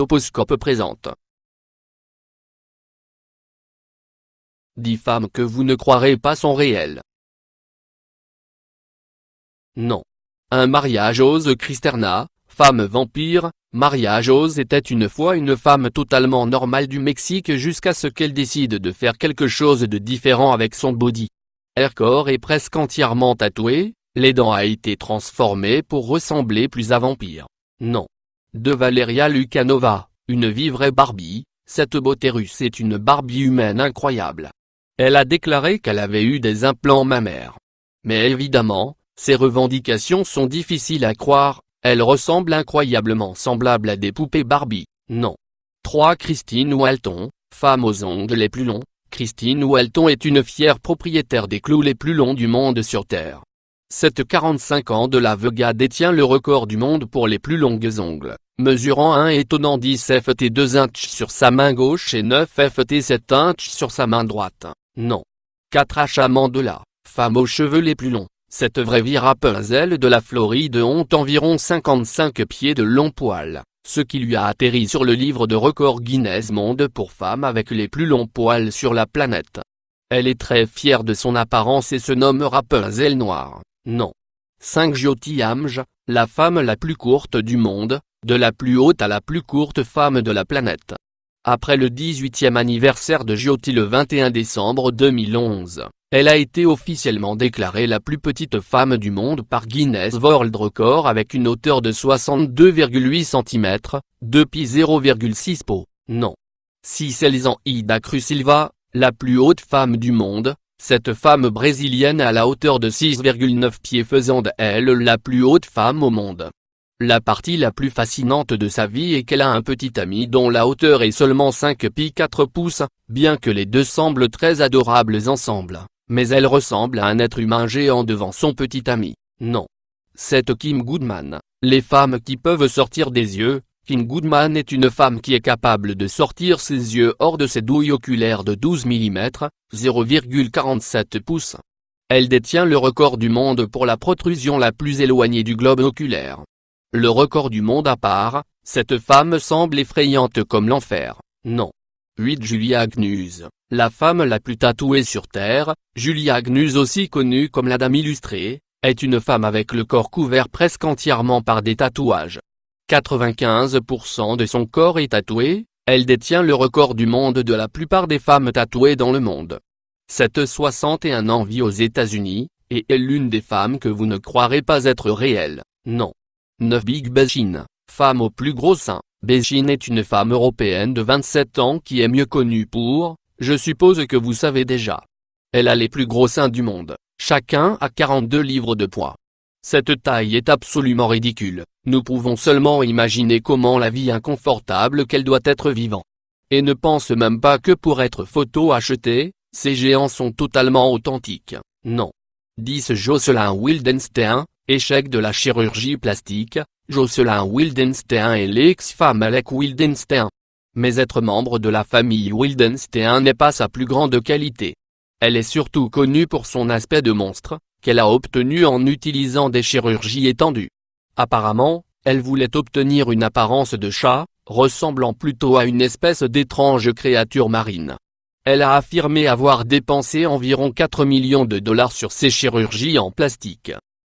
Toposcope présente. 10 femmes que vous ne croirez pas sont réelles. Non. Un mariage Ose Cristerna, femme vampire. Mariage Ose était une fois une femme totalement normale du Mexique jusqu'à ce qu'elle décide de faire quelque chose de différent avec son body. Her corps est presque entièrement tatoué, les dents a été transformées pour ressembler plus à vampire. Non. De Valeria Lukanova, une vraie Barbie, cette beauté russe est une Barbie humaine incroyable. Elle a déclaré qu'elle avait eu des implants mammaires. Mais évidemment, ces revendications sont difficiles à croire, elle ressemble incroyablement semblable à des poupées Barbie. Non. 3. Christine Walton, femme aux ongles les plus longs. Christine Walton est une fière propriétaire des clous les plus longs du monde sur Terre. Cette 45 ans de la Vega détient le record du monde pour les plus longues ongles, mesurant un étonnant 10 ft 2 inches sur sa main gauche et 9 ft 7 inches sur sa main droite. Non. 4. Asha Mandela, femme aux cheveux les plus longs. Cette vraie vie Rapunzel de la Floride ont environ 55 pieds de longs poils, ce qui lui a atterri sur le livre de records Guinness Monde pour femme avec les plus longs poils sur la planète. Elle est très fière de son apparence et se nomme Rapunzel noire. Non. 5. Jyoti Amj, la femme la plus courte du monde, de la plus haute à la plus courte femme de la planète. Après le 18e anniversaire de Jyoti le 21 décembre 2011, elle a été officiellement déclarée la plus petite femme du monde par Guinness World Record avec une hauteur de 62,8 cm, 2 pieds 0,6 po. Non. 6. Elzaida Cruz Silva, la plus haute femme du monde. Cette femme brésilienne a la hauteur de 6,9 pieds faisant d'elle la plus haute femme au monde. La partie la plus fascinante de sa vie est qu'elle a un petit ami dont la hauteur est seulement 5 pieds 4 pouces, bien que les deux semblent très adorables ensemble, mais elle ressemble à un être humain géant devant son petit ami. Non. 7. Kim Goodman, les femmes qui peuvent sortir des yeux. Kim Goodman est une femme qui est capable de sortir ses yeux hors de ses douilles oculaires de 12 mm, 0,47 pouces. Elle détient le record du monde pour la protrusion la plus éloignée du globe oculaire. Le record du monde à part, cette femme semble effrayante comme l'enfer. Non. 8. Julia Gnuz, la femme la plus tatouée sur Terre. Julia Gnuz, aussi connue comme la Dame illustrée, est une femme avec le corps couvert presque entièrement par des tatouages. 95% de son corps est tatoué, elle détient le record du monde de la plupart des femmes tatouées dans le monde. Cette 61 ans vit aux États-Unis, et est l'une des femmes que vous ne croirez pas être réelle. Non. 9. Big Begin, femme au plus gros sein. Begin est une femme européenne de 27 ans qui est mieux connue pour, je suppose que vous savez déjà. Elle a les plus gros seins du monde, chacun a 42 livres de poids. Cette taille est absolument ridicule, nous pouvons seulement imaginer comment la vie inconfortable qu'elle doit être vivant. Et ne pense même pas que pour être photo achetée, ces géants sont totalement authentiques. Non. 10. Jocelyn Wildenstein, échec de la chirurgie plastique. Jocelyn Wildenstein est l'ex-femme Alec Wildenstein. Mais être membre de la famille Wildenstein n'est pas sa plus grande qualité. Elle est surtout connue pour son aspect de monstre, qu'elle a obtenu en utilisant des chirurgies étendues. Apparemment, elle voulait obtenir une apparence de chat, ressemblant plutôt à une espèce d'étrange créature marine. Elle a affirmé avoir dépensé environ 4 millions de dollars sur ces chirurgies en plastique.